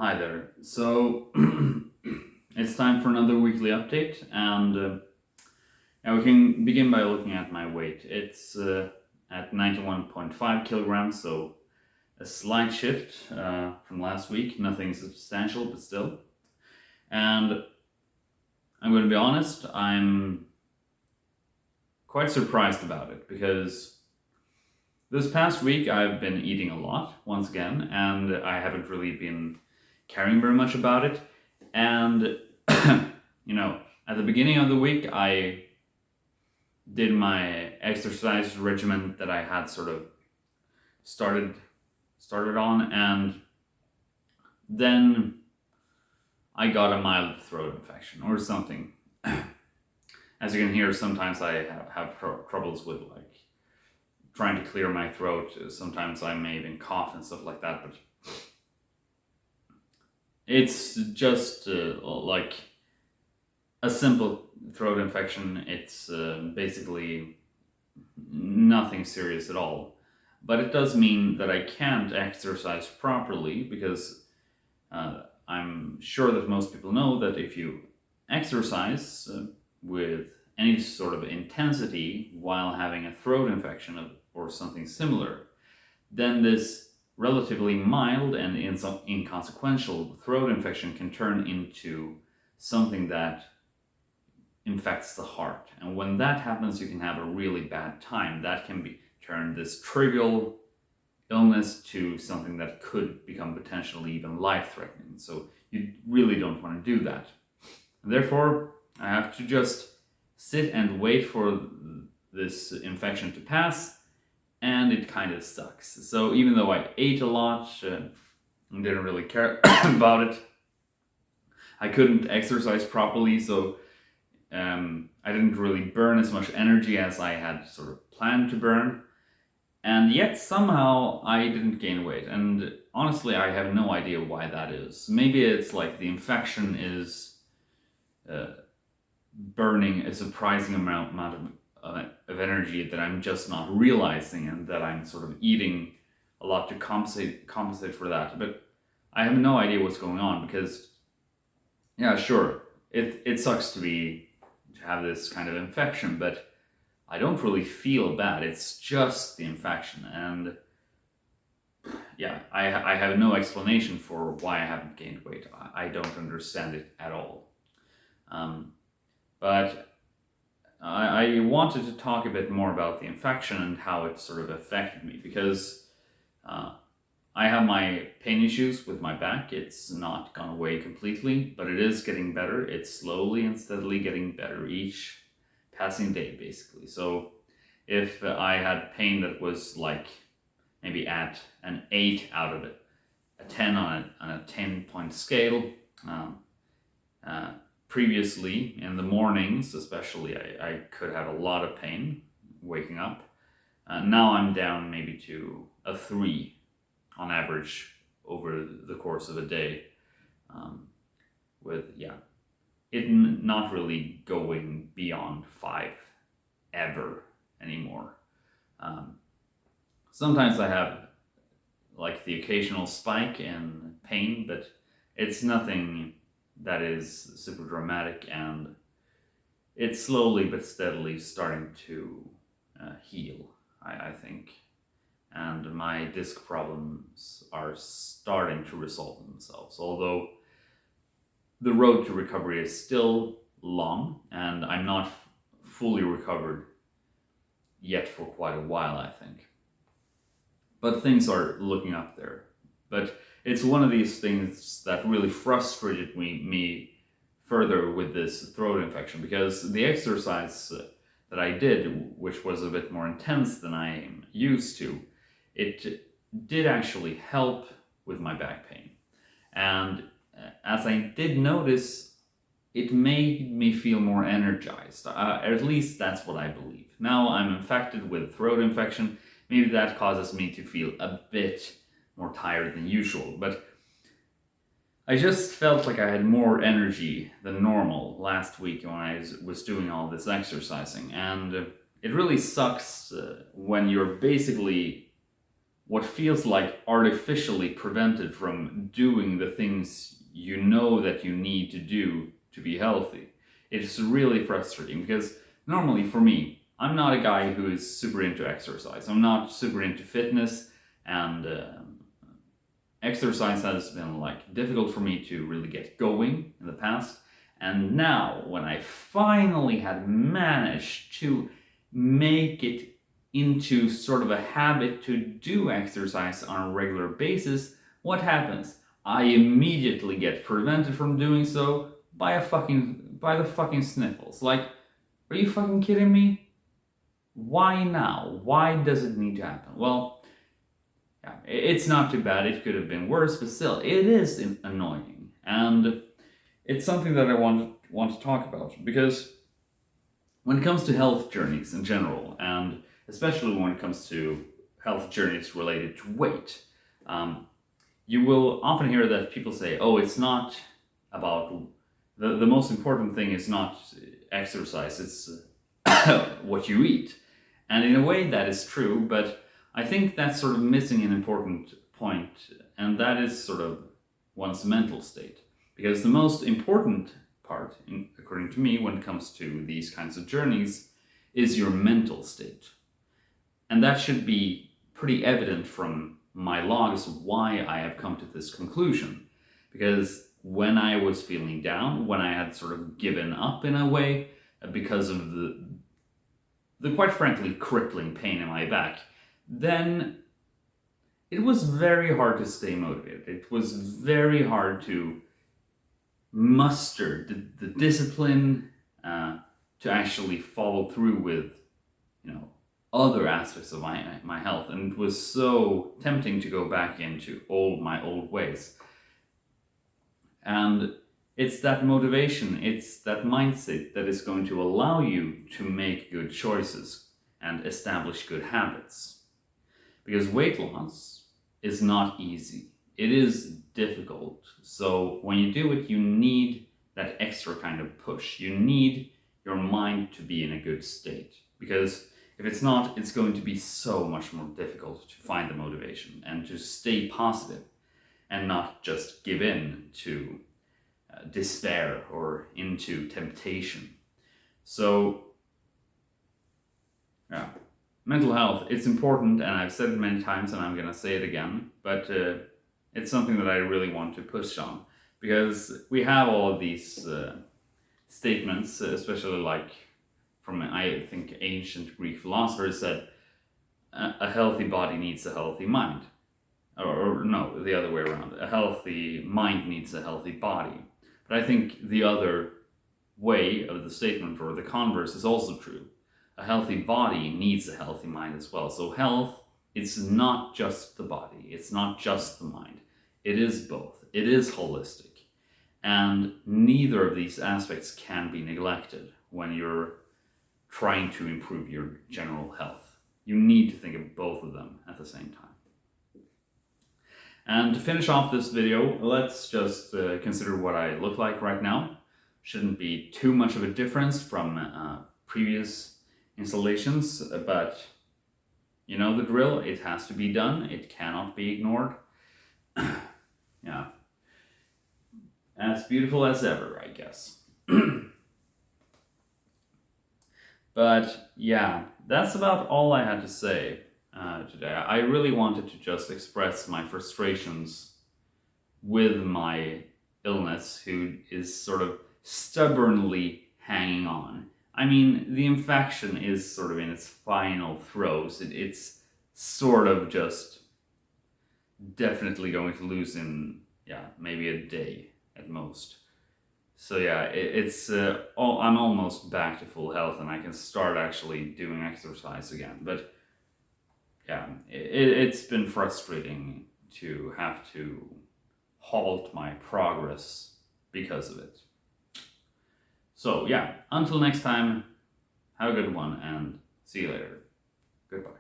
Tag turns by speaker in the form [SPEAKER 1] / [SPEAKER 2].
[SPEAKER 1] Hi there. It's time for another weekly update, and yeah, we can begin by looking at my weight. It's at 91.5 kilograms, so a slight shift from last week. Nothing substantial, but still. And I'm going to be honest, I'm quite surprised about it because this past week I've been eating a lot once again, and I haven't really been caring very much about it. And at the beginning of the week, I did my exercise regimen that I had sort of started on, and then I got a mild throat infection or something. As you can hear, sometimes I have troubles with like trying to clear my throat. Sometimes I may even cough and stuff like that, but it's just like a simple throat infection. It's basically nothing serious at all. But it does mean that I can't exercise properly because I'm sure that most people know that if you exercise with any sort of intensity while having a throat infection or something similar, then this relatively mild and inconsequential throat infection can turn into something that infects the heart. And when that happens, you can have a really bad time. That can turn this trivial illness to something that could become potentially even life-threatening. So you really don't want to do that. And therefore, I have to just sit and wait for this infection to pass, and it kind of sucks. So even though I ate a lot and didn't really care about it, I couldn't exercise properly, so I didn't really burn as much energy as I had sort of planned to burn. And yet somehow I didn't gain weight. And honestly, I have no idea why that is. Maybe it's like the infection is burning a surprising amount of energy that I'm just not realizing, and that I'm sort of eating a lot to compensate for that. But I have no idea what's going on because, yeah, sure, it sucks to have this kind of infection, but I don't really feel bad. It's just the infection, and yeah, I have no explanation for why I haven't gained weight. I don't understand it at all. But I wanted to talk a bit more about the infection and how it sort of affected me because I have my pain issues with my back. It's not gone away completely, but it is getting better. It's slowly and steadily getting better each passing day, basically. So if I had pain that was like maybe at an 8 out of a 10 on a 10-point scale, previously in the mornings especially, I could have a lot of pain waking up. Now I'm down maybe to a 3 on average over the course of a day, with it not really going beyond 5 ever anymore. Sometimes I have like the occasional spike in pain, but it's nothing that is super dramatic, and it's slowly but steadily starting to heal, I think. And my disc problems are starting to resolve themselves, although the road to recovery is still long, and I'm not fully recovered yet for quite a while, I think. But things are looking up there. But it's one of these things that really frustrated me further with this throat infection, because the exercise that I did, which was a bit more intense than I am used to, it did actually help with my back pain. And as I did notice, it made me feel more energized. At least that's what I believe. Now I'm infected with throat infection. Maybe that causes me to feel a bit more tired than usual. But I just felt like I had more energy than normal last week when I was doing all this exercising. And it really sucks when you're basically what feels like artificially prevented from doing the things you know that you need to do to be healthy. It's really frustrating because normally for me, I'm not a guy who is super into exercise. I'm not super into fitness, and exercise has been like difficult for me to really get going in the past. And now, when I finally had managed to make it into sort of a habit to do exercise on a regular basis, what happens? I immediately get prevented from doing so by the fucking sniffles. Like, are you fucking kidding me? Why now? Why does it need to happen? Well, yeah, it's not too bad. It could have been worse, but still, it is annoying. And it's something that I want to talk about, because when it comes to health journeys in general, and especially when it comes to health journeys related to weight, you will often hear that people say, oh, it's not about, the most important thing is not exercise, it's what you eat. And in a way that is true, but I think that's sort of missing an important point, and that is sort of one's mental state. Because the most important part, according to me, when it comes to these kinds of journeys, is your mental state. And that should be pretty evident from my logs why I have come to this conclusion. Because when I was feeling down, when I had sort of given up in a way, because of the quite frankly crippling pain in my back, then it was very hard to stay motivated. It was very hard to muster the discipline to actually follow through with, other aspects of my health. And it was so tempting to go back into my old ways. And it's that motivation, it's that mindset that is going to allow you to make good choices and establish good habits. Because weight loss is not easy. It is difficult. So when you do it, you need that extra kind of push. You need your mind to be in a good state. Because if it's not, it's going to be so much more difficult to find the motivation and to stay positive and not just give in to despair or into temptation. So, yeah, mental health, it's important, and I've said it many times and I'm going to say it again, but it's something that I really want to push on, because we have all of these statements, especially like from, I think, ancient Greek philosophers, that a healthy body needs a healthy mind. Or no, the other way around. A healthy mind needs a healthy body. But I think the other way of the statement, or the converse, is also true. A healthy body needs a healthy mind as well. So health, it's not just the body. It's not just the mind. It is both. It is holistic. And neither of these aspects can be neglected when you're trying to improve your general health. You need to think of both of them at the same time. And to finish off this video, let's just consider what I look like right now. Shouldn't be too much of a difference from previous installations, but you know the drill. It has to be done. It cannot be ignored. Yeah. As beautiful as ever, I guess. But yeah, that's about all I had to say today. I really wanted to just express my frustrations with my illness, who is sort of stubbornly hanging on. I mean, the infection is sort of in its final throes. It's sort of just definitely going to lose in, maybe a day at most. So yeah, I'm almost back to full health and I can start actually doing exercise again. But yeah, it's been frustrating to have to halt my progress because of it. So yeah, until next time, have a good one and see you later. Goodbye.